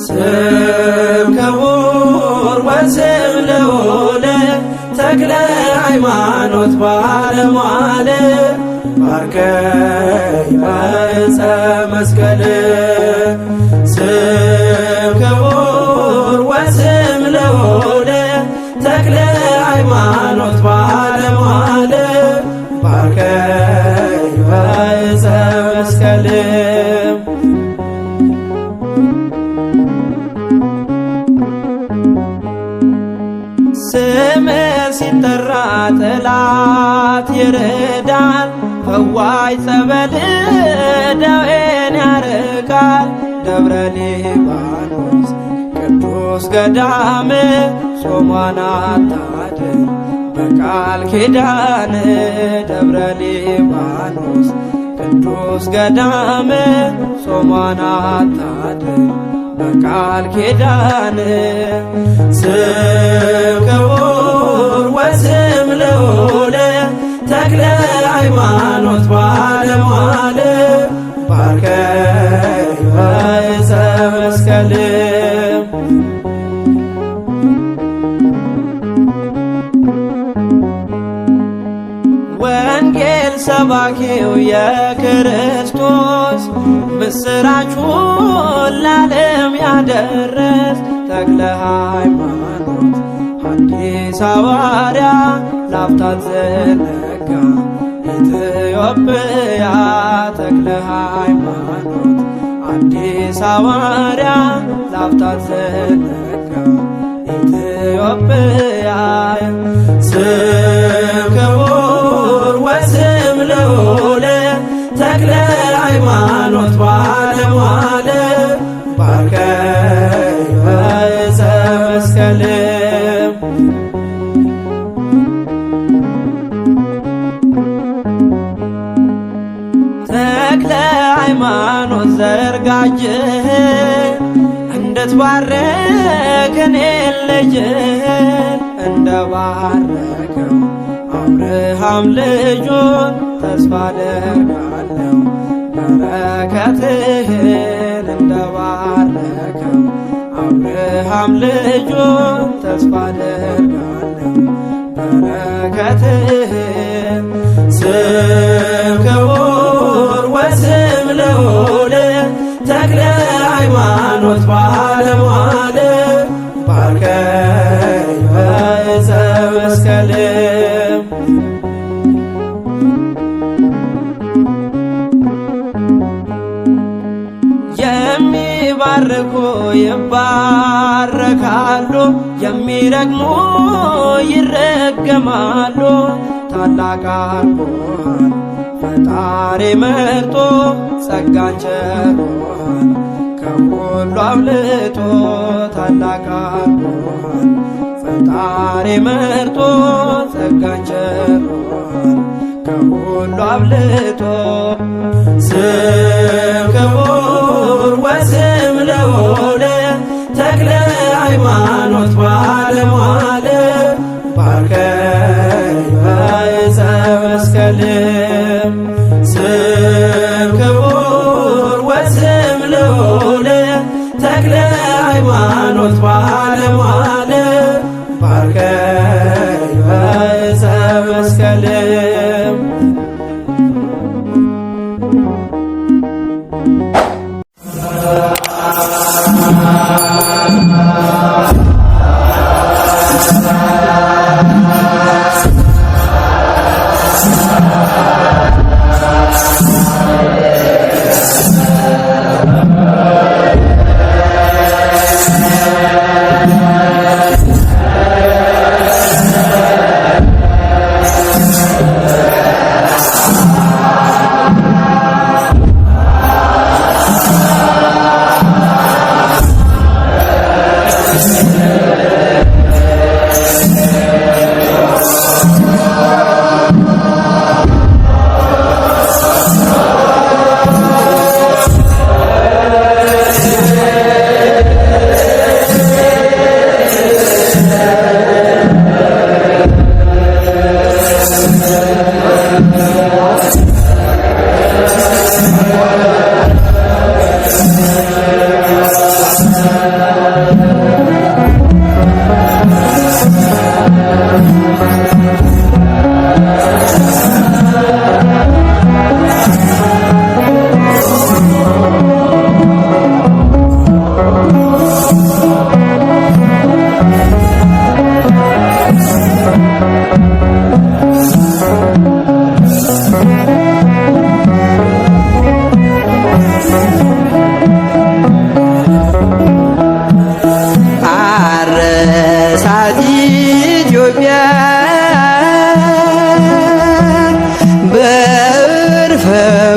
ስም ክቡር ወስም ልዑል ተክለ ሃይማኖት ባለሟል ባርከኝ በዕፀ መስቀል። ስም ክቡር ወስም ልዑል ተክለ ሃይማኖት ባለሟል ባርከኝ በዕፀ መስቀል። ስምህ ሲጠራ ጠላት ይርዳል፣ ፈዋይ ጸበል ደዌን ያርቃል። ደብረ ሊባኖስ ቅዱስ ገዳም ጾሟን አታድር በቃል ኪዳን። ደብረ ሊባኖስ ቅዱስ ገዳም ጾሟን አታድር በቃል ኪዳን። ስም ክቡር ወስም ልዑል ተክለ ሃይማኖት ባለሟል ባርከኝ በዕፀ መስቀል። ወንጌል ሰባኪው የክርስቶስ ምስራቹን ለዓለም ያደረስ ተክለ ሃይማኖት ሐዲስ ሐዋርያ ላፍታት ዘነጋ ኢትዮጵያ። ተክለ ሃይማኖት ሐዲስ ሐዋርያ ላፍታት ዘነጋ ኢትዮጵያ። ስም ክቡር ወስም ልዑል ተክለ ሃይማኖት ባለሟል ባርከኝ በዕፀ መስቀል። ተክለ ሃይማኖት ዘርጋጅህን እንድትባርክ እኔን ልጅህን እንደባረከው አብርሃም ልጁን ተስፋ አደርጋለሁ በረከትህን። እንደባረከው አብርሃም ልጁን ተስፋ አደርጋለሁ በረከትህን። ስም ክቡር ወስም ልዑል ተክለ ሃይማኖት ባለሟል ባርከኝ በዕፀ መስቀል። የሚባርኩ ይባረካሉ፣ የሚረግሙ ይረገማሉ። ታላቅ አድርጎሃል ፈጣሪ መርጦ ጸጋን ቸሮሃል ከሁሉ አብልጦ። ታላቅ አድርጎሃል ፈጣሪ መርጦ ጸጋን ቸሮሃል ከሁሉ አብልጦ። ስም ክቡር ወስም ልዑል ተክለ ሃይማኖት ባለሟል ባርከኝ በዕፀ መስቀል። ስም ክቡር ወስም ልዑል ተክለ ሃይማኖት ባለሟል ባርከኝ በዕፀ መስቀል።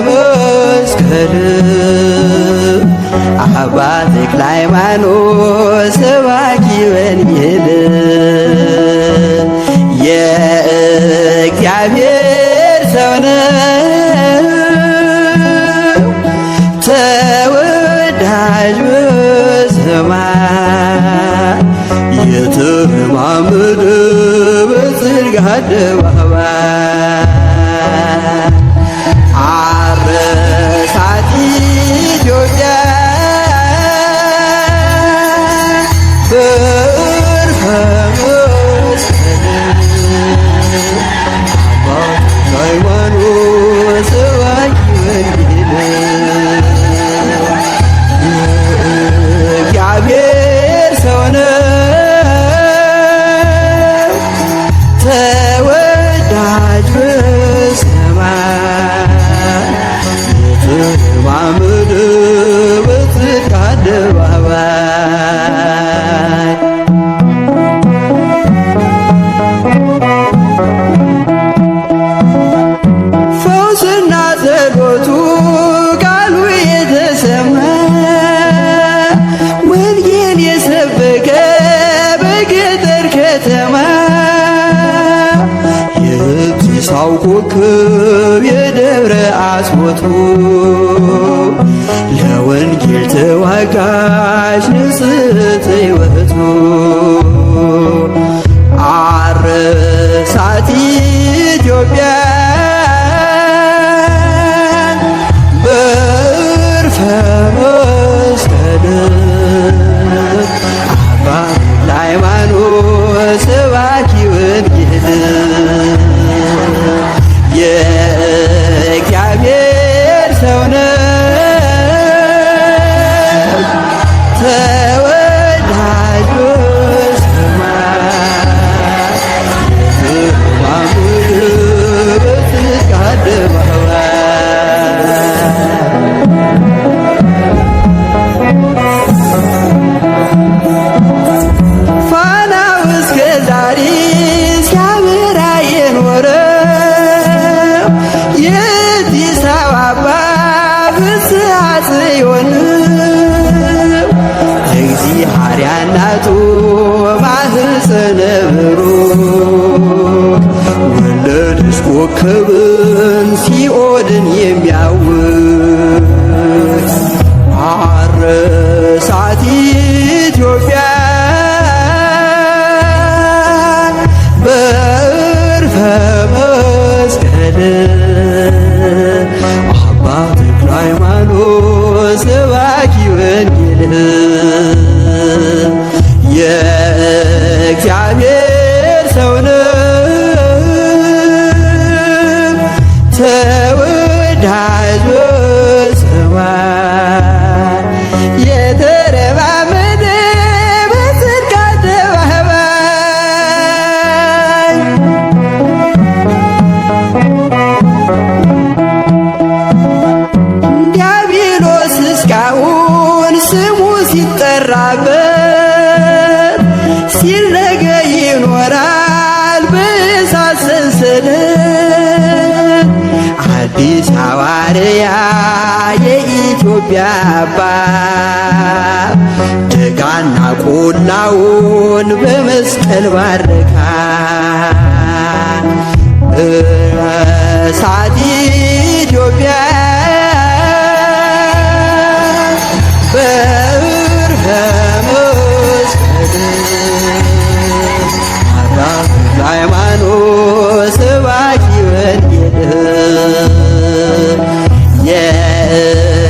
መስቀል አባ ተክለ ሃይማኖት ሰባኪ ወንጌል የእግዚአብሔር ሰው ነው ተወዳጅ በሰማይ የተረማመደ በጽድቅ አደባባይ አረሳት ኢትዮጵያ በዕርፈ መስቀል አባ ተክለ ሃይማኖት ሰባኪ ወንጌል የእግዚአብሔር ሰው ነው ተወዳጅ በሰማይ የተረማመደ በጽድቅ አደባባይ ፈውስና ጸሎቱ ቃሉ የተሰማ ወንጌል የሰበከ በገጠር ከተማ የብሲሳው ኮከብ የደብረ አስቦቱ ለወንጌል ተዋጋሽ ንጽሕት ሕይወቱ አረሳት ኢትዮጵያ በዕርፈ መስቀል አባ ተክለ ሃይማኖት ሰባኪ ወንጌል የእግዚአብሔር ሰው ነው ተወዳጅ በሰማይ የተረማመደ በጽድቅ አደባባይ ፋናው እስከ ዛሬ ሲያበራ የኖረው የአዲስ አበባ ፍስሐ ጽዮን እግዚአብሔር እናቱ ማኅፀነ ብሩክ ወለደች ኮከብን ሲኦልን የሚያውቅ አረሳት ኢትዮጵያ በዕርፈ መስቀል አባ ተክለ ሃይማኖት ሰባኪ ወንጌል የእግዚአብሔር ሰው ነው ተወዳጅ በሰማይ የተረማመደ በጽድቅ አደባባይ ዲያብሎስ እስካሁን ስሙ ሲጠራበት ሲለገ ይኖራል በእሳት ሰንሰለት አዲስ ሐዋርያ የኢትዮጵያ አባት ደጋና ቆላውን በመስቀል ባረካ እሳት ኢትዮጵያ በዕርፈ መስቀል አባ ተክለ ሃይማኖት ሰባኪ ወንጌል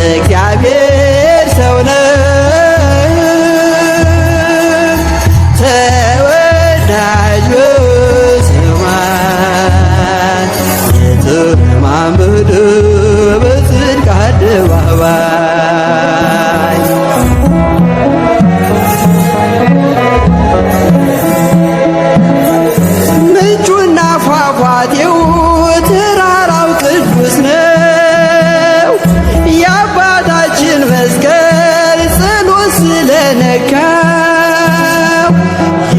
የእግዚአብሔር ሰው ነው ተወዳጅ በሰማይ የተረማመደ በጽድቅ አደባባይ ምንጩና ፏፏቴው ተራራው ቅዱስ ነው የአባታችን መስቀል ጸሎት ስለነካው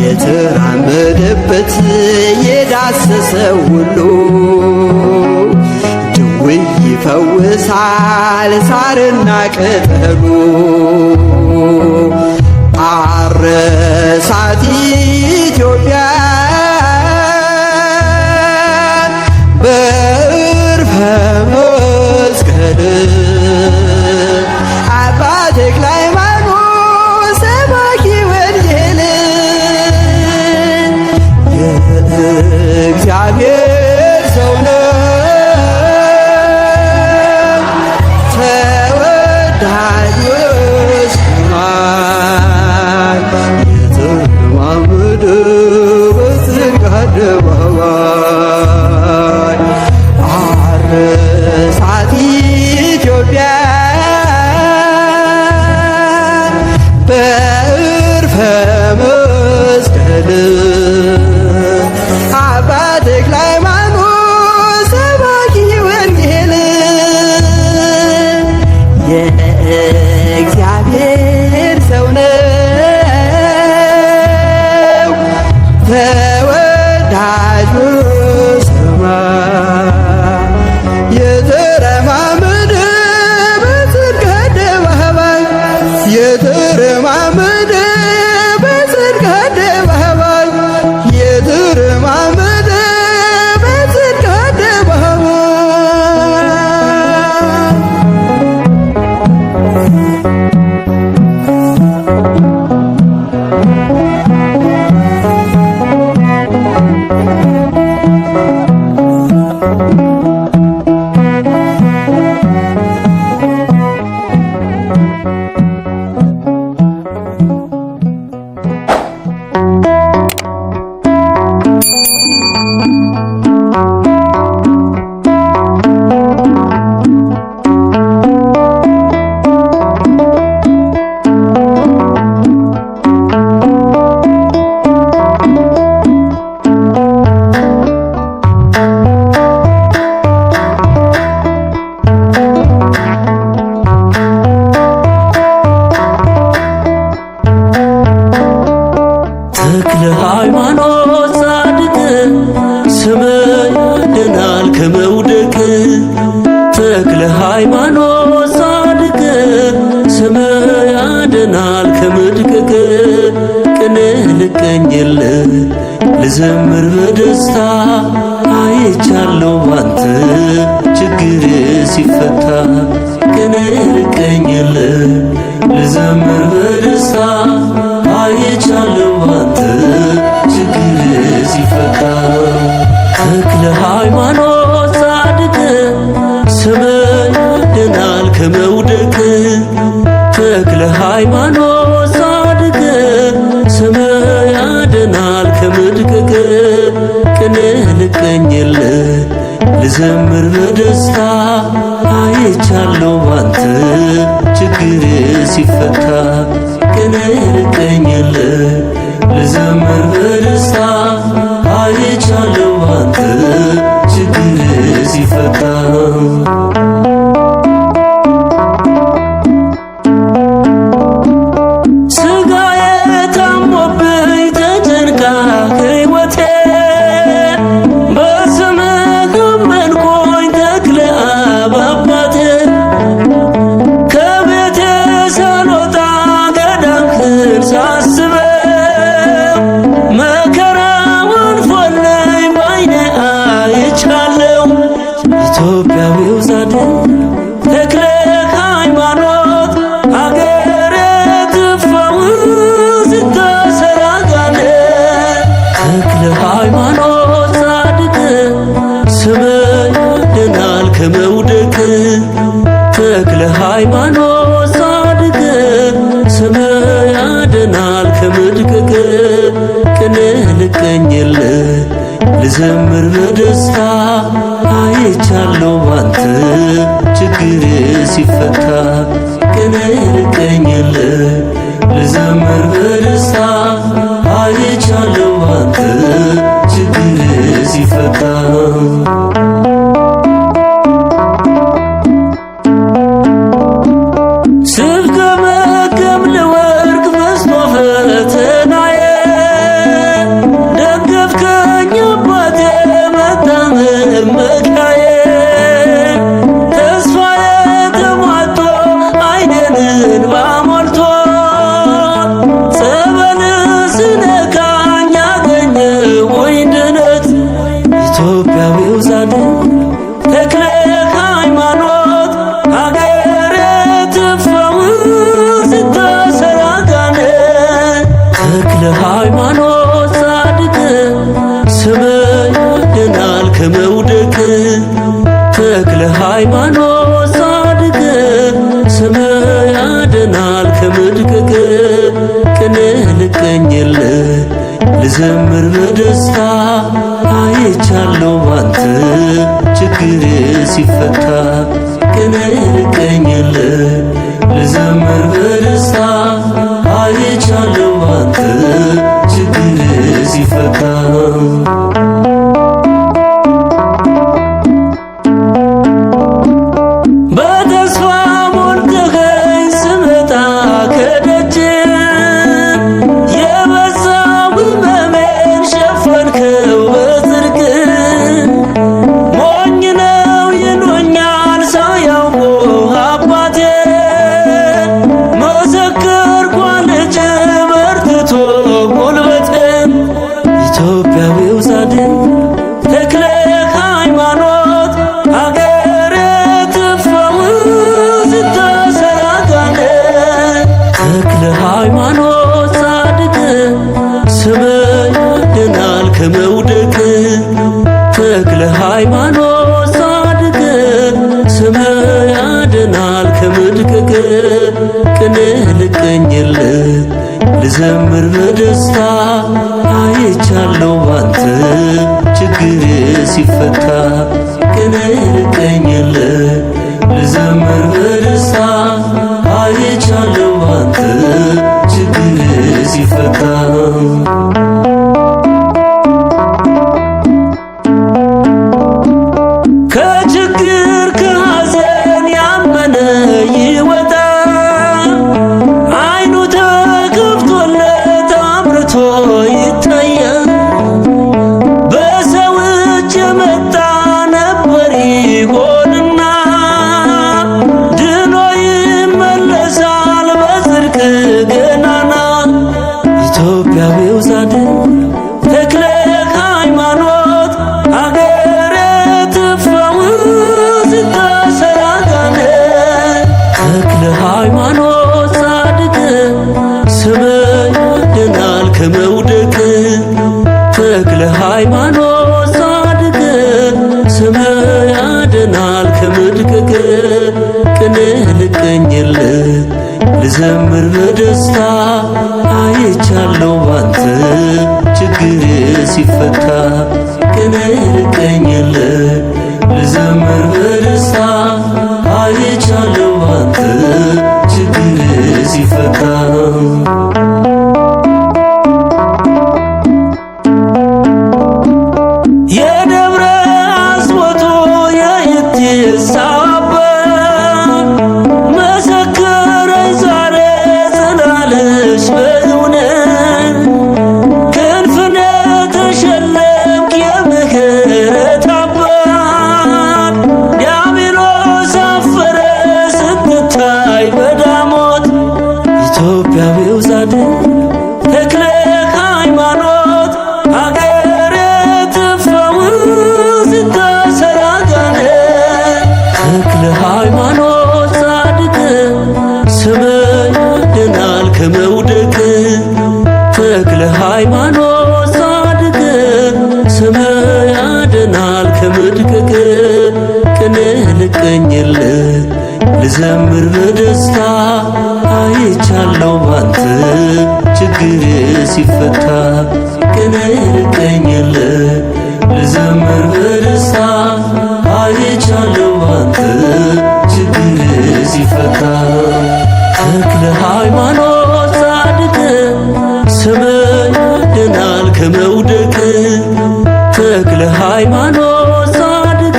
የተራመደበት የዳሰሰው ሁሉ ድውይ ይፈውሳል ሳርና ቅጠሉ አረሳት ኢትዮጵያ በዕርፈ መስቀል አባ ተክለ ሃይማኖት ሰባኪ ወንጌል የእግዚአብሔር ሰው ነው ተወዳጅ በሰማይ የተለማመደ በጽድቅ አደባባይ አረሳት ኢትዮጵያ በዕርፈ መስቀል አባ ተክለ ሃይማኖት ሰባኪ ወንጌል የእግዚአብሔር ሰው ነው ተወዳጅ በሰማይ የተረማመደ በጽድቅ አደባባይ የተረማመደ በጽድቅ አደባባይ የተረማመደ በጽድቅ አደባባይ ተክለ ሃይማኖት ጻድቅ ስም ያድናል ከመውደቅ ተክለ ሃይማኖት ጻድቅ ስም ያድናል ከመድቀቅ ቅኔ ልቀኝል ልዘምር በደስታ አይቻለው ባንተ ችግር ሲፈታ ቅኔ ልቀኝል ልዘምር በደስታ አይቻለው ባንተ ችግር ሲፈታ ተክለ ሃይማኖት ጻድቅ ስም ያድናል ከመውደቅ ተክለ ሃይማኖት ጻድቅ ስም ያድናል ከመድቀቅ ቅኔ ልቀኝል ልዘምር በደስታ አይቻለው ባንተ ችግር ሲፈታ ቅኔ ልቀኝል ልዘምር በደስታ አይቻለው ባንተ ችግር ሲፈታ ስጋዬ ታሞብኝ ተጨንቃ ሕይወቴ በስምህ አመንኩኝ ተክለ አብ አባቴ ከቤቴ ሳልወጣ ገዳምህን ሳስበው መከራው አልፎልኝ ባይኔ አይቻለው ኢትዮጵያዊው ጻድቅ ተክለ ሃይማኖት አገሬ ትፈውስ ተሰራጋለ ተክለ ሃይማኖት ጻድቅ ስም ያድናል ከመውደቅ ተክለ ሃይማኖት ጻድቅ ስም ያድናል ከመድቀቅ ቅኔ ልቀኝል ልዘምር በደስታ አይቻለው ባንተ ችግር ሲፈታ ቅኔ ልቀኝል ልዘምር በደስታ አይቻለው ባንተ ችግር ሲፈታ ሃይማኖት ጻድቅ ስምህ ያድናል ከመድቀቅ ቅኔ ልቀኝልህ ልዘምር በደስታ አይቻለሁ ባንተ ችግሬ ሲፈታ ቅኔ ልቀኝልህ ልዘምር በደስታ አይቻለሁ ባንተ ችግሬ ሲፈታ ኢትዮጵያዊው ጻድቅ ተክለ ሃይማኖት አገር ትፈውስ ተሰራጋነ ተክለ ሃይማኖት ጻድቅ ስምህ ያድናል ከመውደቅ ተክለ ሃይማኖት ጻድቅ ስምህ ያድናል ከመድቀቅ ቅኔ ልቀኝልህ ልዘምር በደስታ አይቻለሁ ባንተ ችግሬ ሲፈታ ቅኔ ልቀኝልህ ልዘምር በደስታ አይቻለሁ ባንተ ችግሬ ሲፈታ ከችግር ከሐዘን ያመነ ይወጣል አይኑ ተከፍቶለት አምርቶ ይታያል በሰው እጅ የመጣ ነበር ይሆንና ድኖ ይመለሳል በጽድቅ ገናና ኢትዮጵያዊው ጻድቅ ተክለ ሃይማኖት አገር ትፈውስ ተሰራጋነ ተክለ ሃይማኖት ጻድቅ ስምህ ያድናል ከመውደቅ ተክለ ሃይማኖት ጻድቅ ስምህ ያድናል ከመድቀቅ ቅኔ ልቀኝልህ ልዘምር በደስታ አይቻለሁ ባንተ ችግሬ ሲፈታ ቅኔ ልቀኝልህ ልዘምር በደስታ አይቻለሁ ባንተ ችግሬ ሲፈታ የደብረ አስቦቶ የይትሳ አባት መሰከረኝ ዛሬ ጽላለሽ በእውነት ክንፍነ ተሸለምክ የምህረት አባት ዲያብሎስ አፈረ ስትታይ በዳሞት ኢትዮጵያዊው ጻድቅ ተክለ ሃይማኖት አገር ትፈውስ ተሰራጋነ ተክለ ሃይማኖት ጻድቅ ስምህ ያድናል ከመውደቅ ተክለ ሃይማኖት ጻድቅ ስምህ ያድናል ከመድቀቅ ቅኔ ልቀኝልህ ልዘምር በደስታ አይቻለሁ ባንተ ችግሬ ሲፈታ ቅኔ ልቀኝልህ ልዘምር በደስታ አይቻለሁ ባንተ ችግሬ ሲፈታ ተክለ ሃይማኖት ጻድቅ ስምህ ያድናል ከመውደቅ ተክለ ሃይማኖት ጻድቅ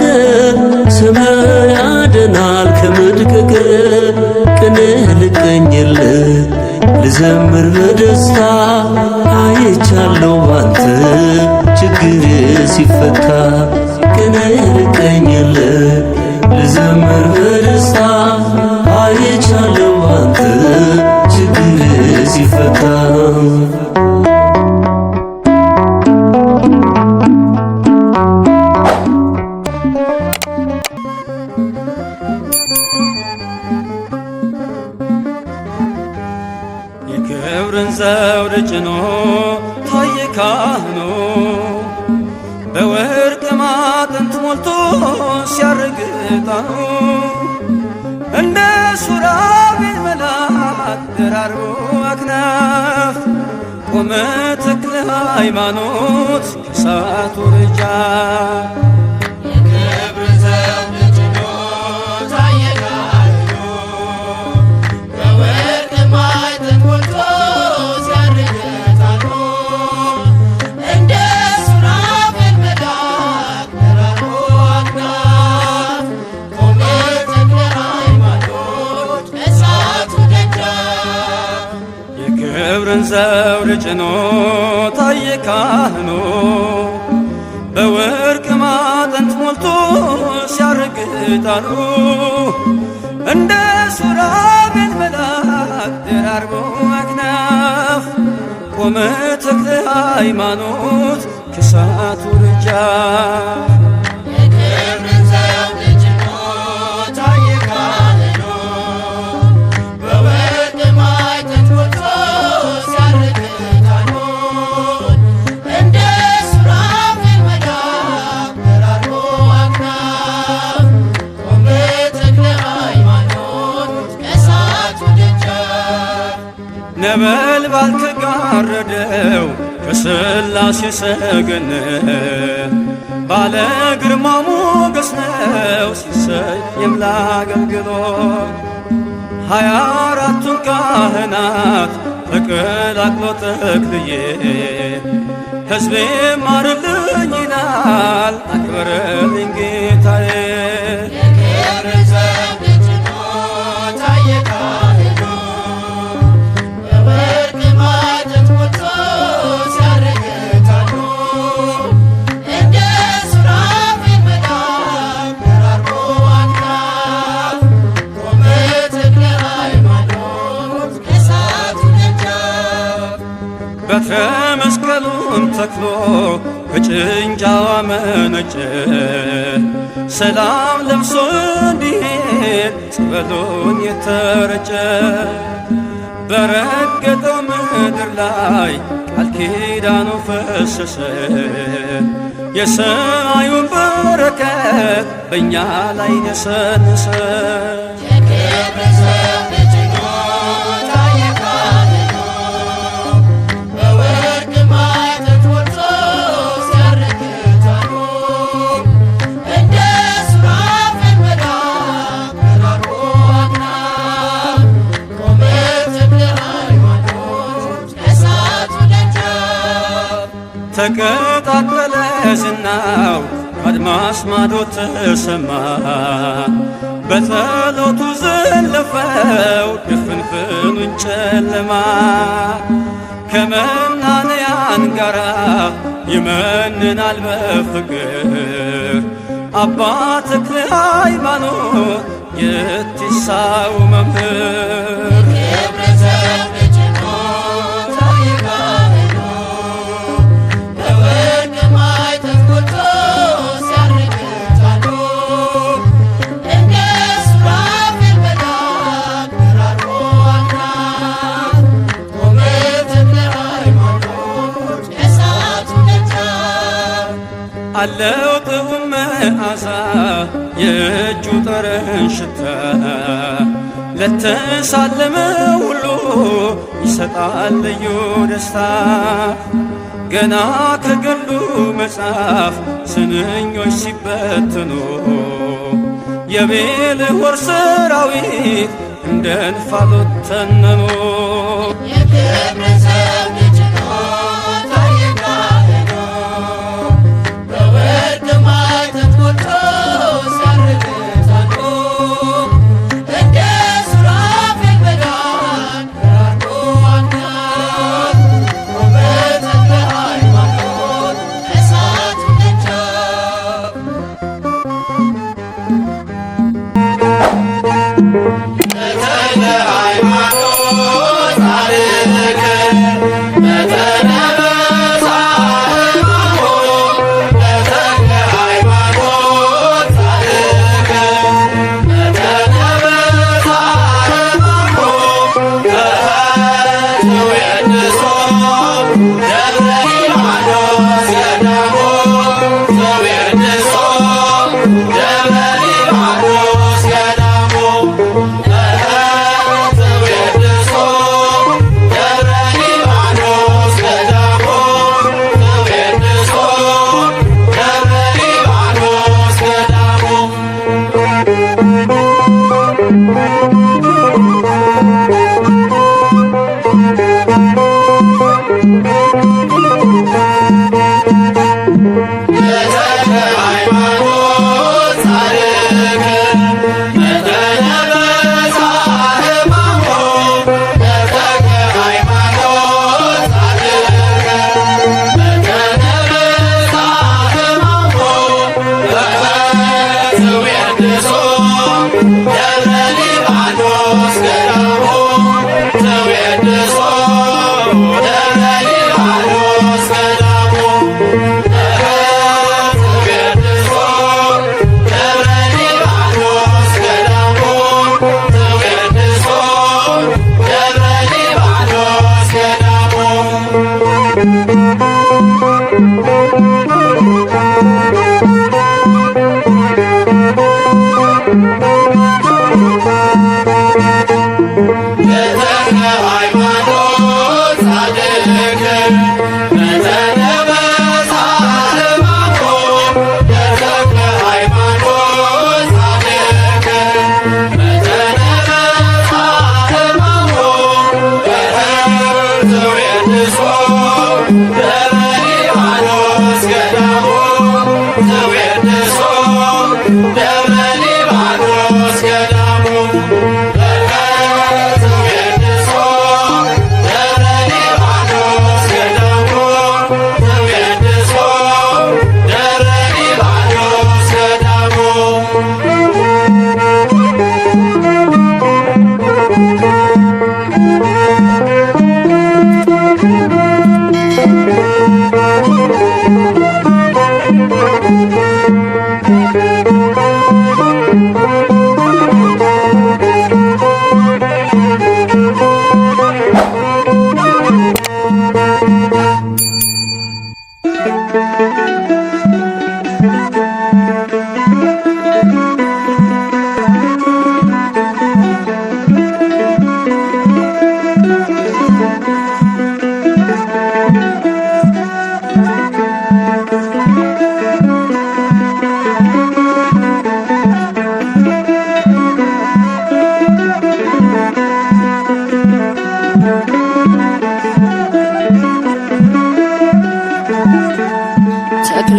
ስምህ ያድናል ከመድቀቅ ቅኔ ልቀኝልህ ልዘምር በደስታ አይቻለሁ ባንተ ችግሬ ሲፈታ ቅኔ ልቀኝልህ ልዘምር በደስታ አይቻለሁ ባንተ ችግሬ ሲፈታ የክብርን ዘውድ ጭኖ ታየ ካህኑ በወርቅ ማዕጠንት ሞልቶ ሲያርግ ዕጣኑ እንደ ሱራፌል መልአክ ደራርቦ አክናፍ ቆመ ተክለ ሃይማኖት ከእሳቱ ደጃፍ የክብር ዘውድ ጭኖ ታየ ካህኑ በወርቅ ማዕጠንት ሞልቶ ሲያርግ ዕጣኑ እንደ ሱራፌል መልአክ ደራርቦ አክናፍ ቆመ ተክለ ሃይማኖት ከእሳቱ ደጃፍ የክብርን ዘውድ ጭኖ ታየ ካህኑ በወርቅ ማዕጠንት ሞልቶ ሲያርግ ዕጣኑ እንደ ሱራፌል መልአክ ደራርቦ አክናፍ ቆመ ተክለ ሃይማኖት ከእሳቱ ደጃፍ የክብርን ዘውድ ጭኖ ታየ ካህኑ በወርቅ ማዕጠንት ሞልቶ ሲያርግ ዕጣኑ እንደ ሱራፌል መልአክ ደራርቦ አክናፍ ቆመ ተክለ ሃይማኖት ከእሳቱ ደጃፍ ነበልባል ከጋረደው ከሥላሴ ሰገነት ባለ ግርማ ሞገስ ነው ሲሰየም ለአገልግሎት 24ቱን ካህናት ተቀላቅሎ ተክልዬ ሕዝቤ ማርልኝ ይላል አክብረልኝ ጌታዬ የክብር ዘውድ ጭኖ ታየ ካህኑ በወርቅ ማዕጠንት ሞልቶ ሲያርግ ዕጣኑ እንደ ሱራፌል መልአክ ደራርቦ አክናፍ ቆመ ተክለ ሃይማኖት ከእሳቱ ደጃፍ በትረ መስቀሉን ተክሎ በጭንጫዋ መነጨ ሰላም ለብሶ እንዲሄድ ጸበሉን የተረጨ በረገጠው ምድር ላይ ቃል ኪዳኑ ፈሰሰ የሰማዩን በረከት በእኛ ላይ ነሰነሰ የክብር ዘውድ ጭኖ ታየ ካህኑ በወርቅ ማዕጠንት ሞልቶ ሲያርግ ዕጣኑ እንደ ሱራፌል መልአክ ደራርቦ አክናፍ ቆመ ተክለ ሃይማኖት ከእሳቱ ደጃፍ ተቀጣጠለ ዝናው ከአድማስ ማዶ ተሰማ በጸሎቱ ዘለፈው ድፍንፍኑን ጨለማ ከመናንያን ጋራ ይመንናል በፍቅር አባ ተክለ ሃይማኖት የቲሳው መምህር የክብር ዘውድ ጭኖ ታየ ካህኑ በወርቅ ማዕጠንት ሞልቶ ሲያርግ ዕጣኑ እንደ ሱራፌል መልአክ ደራርቦ አክናፍ ቆመ ተክለ ሃይማኖት ከእሳቱ ደጃፍ አለው ጥዑም መዓዛ የእጁ ጠረን ሽታ ለተሳለመ ሁሉ ይሰጣል ልዩ ደስታ ገና ከገሉ መጽሐፍ ስንኞች ሲበትኑ የቤልሆር ሰራዊት እንደ እንፋሎት ተነኑ የክብር ዘውድ ጭኖ ታየ ካህኑ በወርቅ ማዕጠንት ሞልቶ ሲያርግ ዕጣኑ እንደ ሱራፌል መልአክ ደራርቦ አክናፍ ቆመ ተክለ ሃይማኖት ከእሳቱ ደጃፍ ተክለ ሃይማኖት አርክር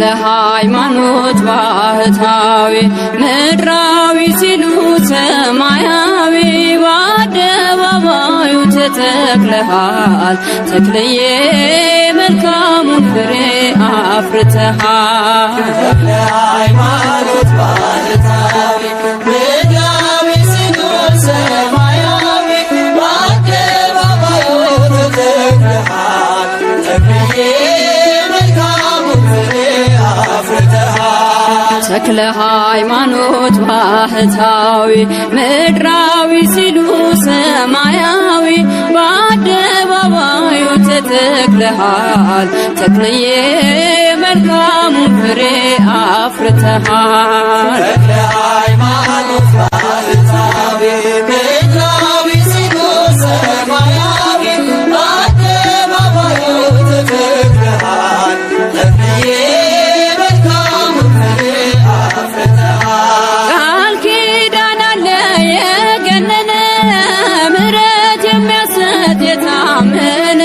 ለሃይማኖት ባህታዊ ምድራዊ ሲሉ ሰማያዊ በአደባባዩ ተተክለሃል ተክለዬ መልካሙን ፍሬ አፍርተሃል። ለሃይማኖት ባህታዊ ምድራዊ ሲሉ ሰማያዊ በአደባባዩ ተተክለሃል ተክለዬ ተክለ ሃይማኖት ባህታዊ ምድራዊ ሲሉ ሰማያዊ በአደባባዩ ተተክለሃል ተክለዬ መልካሙን ፍሬ አፍርተሃል። ተክለ ሃይማኖት ባህታዊ ምድራዊ ሲሉ ሰማያዊ በአደባባዩ ተተክለሃል ተክለዬ ቃል ኪዳን አለ የገነነ ምሕረት የሚያሰጥ የታመነ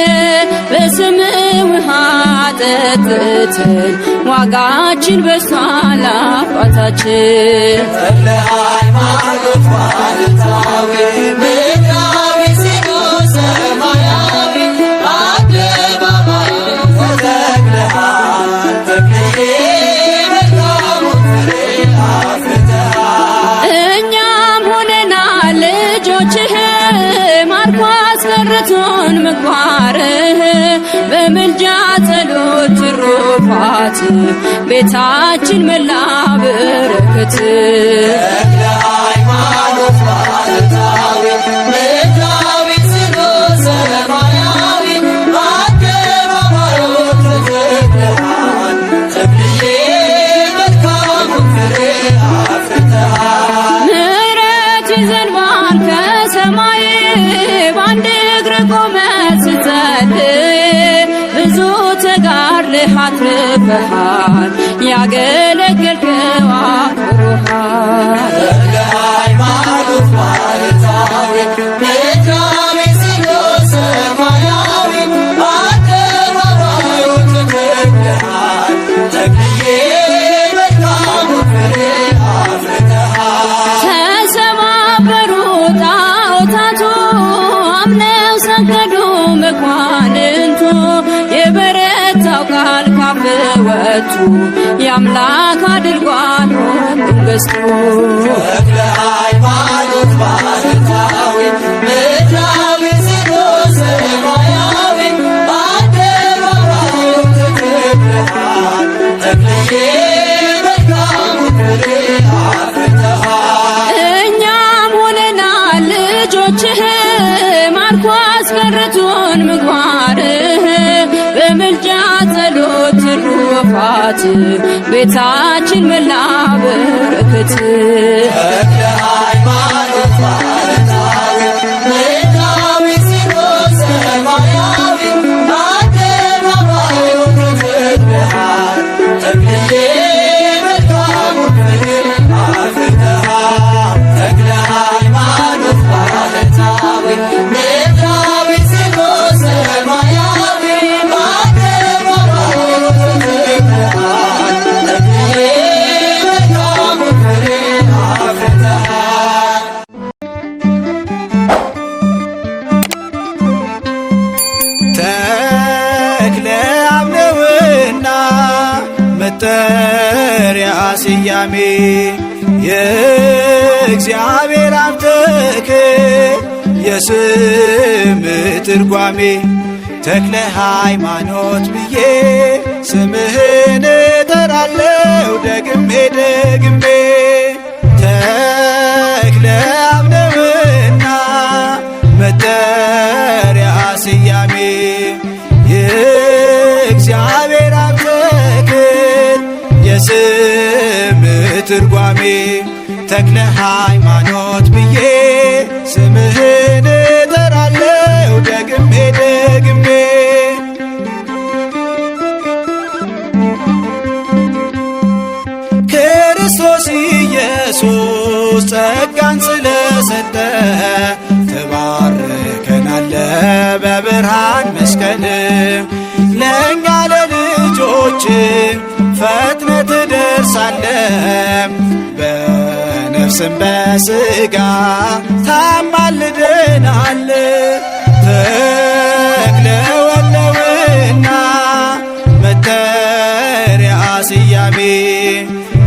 በስምህ ውሃ ጠጥተን ዋጋችን በዝቷል አባታችን። ተክለ ሃይማኖት ባህታዊ ምድራዊ ሲሉ ሰማያዊ በአደባባዩ ተተክለሃል ተክለዬ እኛም ሆነናል ልጆችህ ማርኮ አስቀርቶን ምግባርህ በምልጃ ጸሎት ትሩፋት ቤታችን መላ በረከት። ተክለ ሃይማኖት ባህታዊ ምድራዊ ሲሉ ሰማያዊ በአደባባዩ ተተክለሃል ተክለዬ መልካሙን ፍሬ አፍርተሃል። ምሕረት ይዘንባል ከሰማይ በአንድ እግር ቆመህ ስትጸልይ ብዙ ተጋድለህ አትርፈሃል ያገለገልከው አክብሮሃል። ተክለ ሃይማኖት ባህታዊ ምድራዊ ሲሉ ሰማያዊ በአደባባዩ ተተክለሃል ተክለዬ መልካሙን ፍሬ አፍርተሃል። ተሰባበሩ ጣዖታቱ አምነው ሰገዱ መኳንንቱ የበረታው ቃል ካፍ ወጡ የአምላክ አድርጓል ሁሉን ገዝቶ። ተክለ ሃይማኖት ባህታዊ ምድራዊ ሲሉ ሰማያዊ በአደባባዩ ተተክለሃል ተክለዬ መልካሙን ፍሬ አፍርተሃል። እኛም ሆነናል ልጆችህ ማርኮ አስቀርቶን ምግባርህ በምልጃ ጸሎት ትሩፋት ቤታችን መላ በረከት። ተክለ ሃይማኖት ስያሜ የእግዚአብሔር አብ ተክል የስም ትርጓሜ ተክለ ሃይማኖት ብዬ ስምህን እጠራለሁ ደግሜ ደግሜ ተክለ አብ ነውና መጠሪያ ስያሜ የእግዚአብሔር አብ ተክል የስም ትርጓሜ ተክለ ሃይማኖት ብዬ ስምህን እጠራለሁ ደግሜ ደግሜ ክርስቶስ ኢየሱስ ጸጋን ስለሰጠ ትባርከናለ በብርሃን መስቀል ለእኛ ለልጆች ፈጥነ ትደርሳለ በነፍስም በሥጋ ታማልደናል ተክለ ወለውና መጠሪያ ስያሜ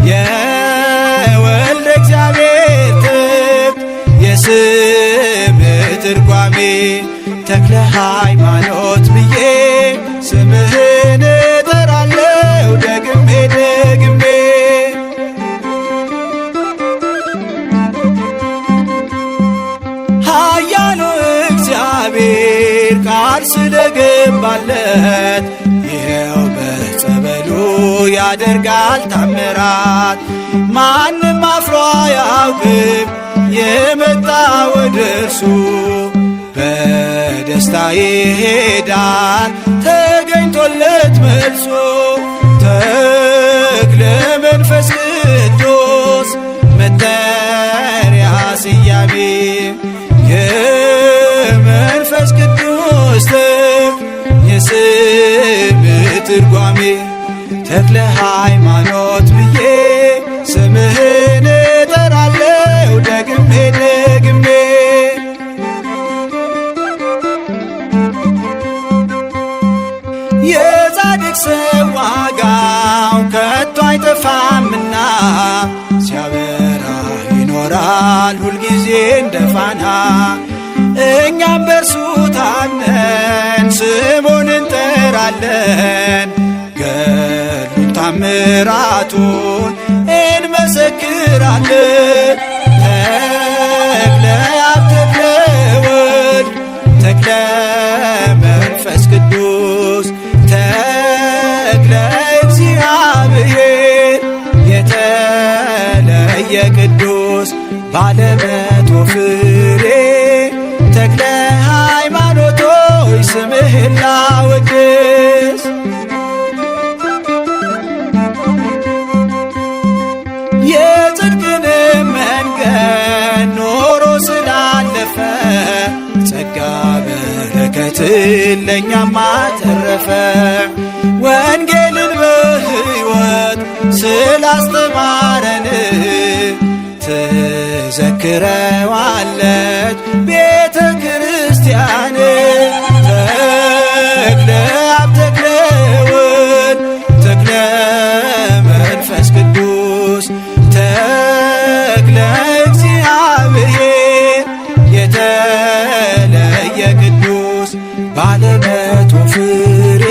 የወልደ እግዚአብሔር ትብት የስም ትርጓሜ ተክለ ሃይማኖት ብዬ ስምህን እጠራለሁ ደግሜ ደግሜ ኃያሉ እግዚአብሔር ቃል ስለገባለት ይኸው በጸበሉ ያደርጋል ታምራት ማንም አፍሮ አያውቅም የመጣ ወደ እርሱ በደስታ ይሄዳል ተገኝቶለት መልሶ ተክለ መንፈስ ቅዱስ መጠሪያ ስያሜ የመንፈስ ቅዱስ ትብት የስም ትርጓሜ ተክለ ሃይማኖት ብዬ ስምህን እጠራለሁ ደግሜ ደግሜ የጻድቅ ሰው ዋጋው ከቶ አይጠፋምና ሲያበራ ይኖራል ሁልጊዜ እንደ ፋና እኛም በርሱ ታምነን ስሙን እንጠራለን ገድሉን ታምራቱን እንመሰክራለን ተክለ አብ ተክለ ወልድ ተክለ መንፈስ ቅዱስ ተክለ እግዚአብሔር የተለየ ቅዱስ ባለመቶ ፍሬ ተክለ ሃይማኖት ሆይ ስምህን ላወድስ የጽድቅንም መንገድ ኖሮ ስላለፈ ጸጋ በረከትን ለእኛም አተረፈ ወንጌልን በሕይወት ስላስተማረን ትዘክረዋለች ቤተ ክርስቲያን ተክለ አብ ተክለ ወልድ ተክለ መንፈስ ቅዱስ ተክለ እግዚአብሔር የተለየ ቅዱስ ባለመቶ ፍሬ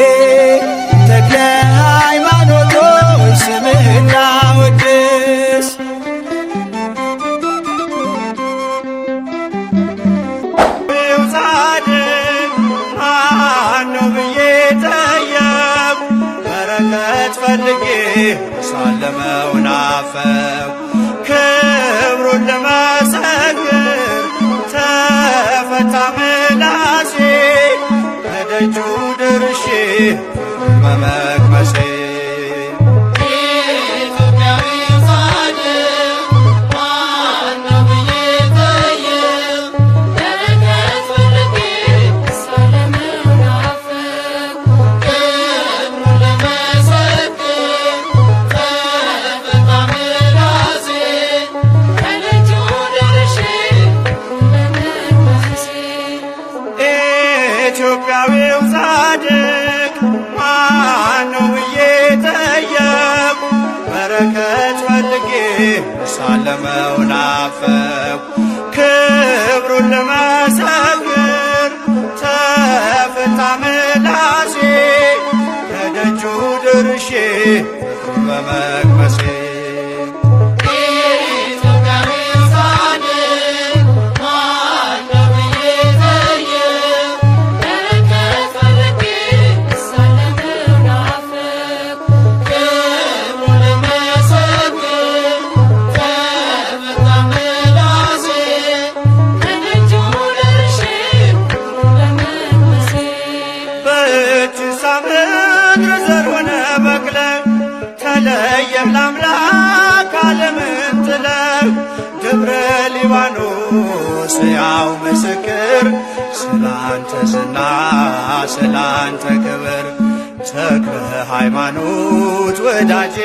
ተክለ ሃይማኖት ሆይ ስምህን ላወድስ ጻድቅ ማነው ብዬ ጠየቅኩ በረከት ፈልጌ ሳለመው ናፈቅኩ ክብሩን ለመሰክር ተፈታ ምላሴ በደጁ ደርሼ በመቅመሴ Love ሊባኖስ ያው ምስክር ስላንተ ዝና ስላንተ ክብር ተክለ ሃይማኖት ወዳጄ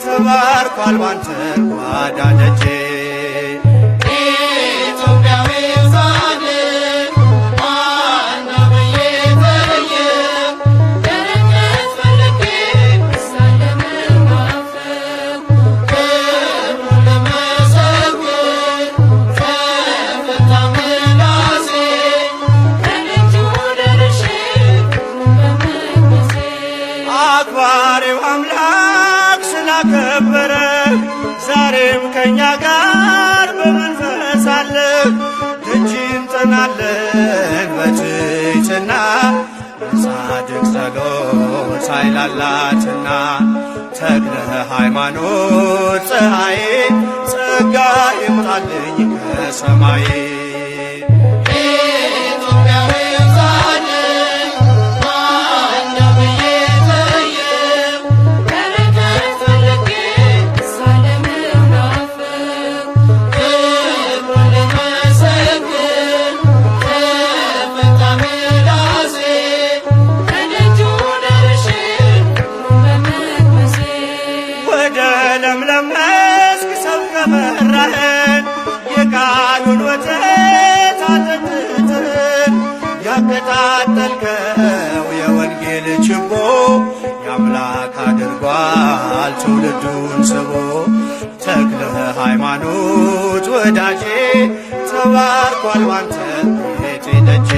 ተባርኳል ባንተ ጓዳ ደጄ አክባሪው አምላክ ስላከበረ ዛሬም ከእኛ ጋር በመንፈስ አለ። ደጅ እንጠናለን በትሕትና በጻድቅ ጸሎት ኃይል አላትና ተክለ ሃይማኖት ፀሐዬ ጸጋ ይምጣልኝ ከሰማይ ለምለም መስክ ሰብከ መራህን የቃሉን ወተት አጠጥተን ያቀጣጠልከው የወንጌል ችቦ የአምላክ አድርጓል ትውልዱን ስቦ ተክለ ሃይማኖት ወዳጄ ተባርኳል ባንተ ቤቴ ደጄ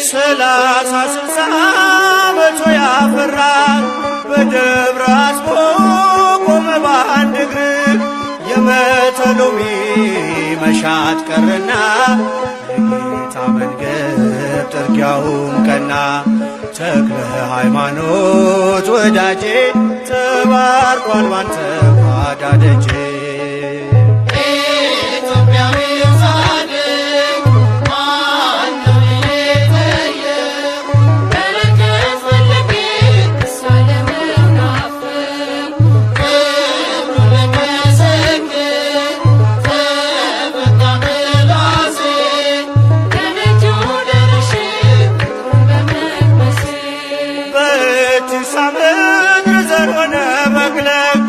ሰላሳ ስልሳ መቶ ያፈራል በደብረ አስቦ ቆመ በአንድ እግር የመተሎሚ መሻት ቀረና የጌታ መንገድ ጥርጊያውም ቀና ተክለ ሃይማኖት ወዳጄ ተባርኳል ባንተ ጓዳ ደጄ ምድር ዘር ሆነ መግለግ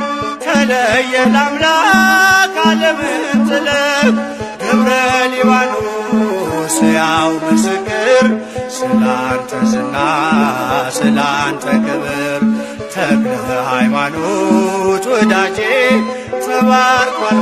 ተለየ ለአምላክ ዓለምን ጥለህ ገብረ ሊባኖስ ያው ምስክር ስላንተ ዝና ስላንተ ክብር ተክለ ሃይማኖት ወዳጄ ተባርኳል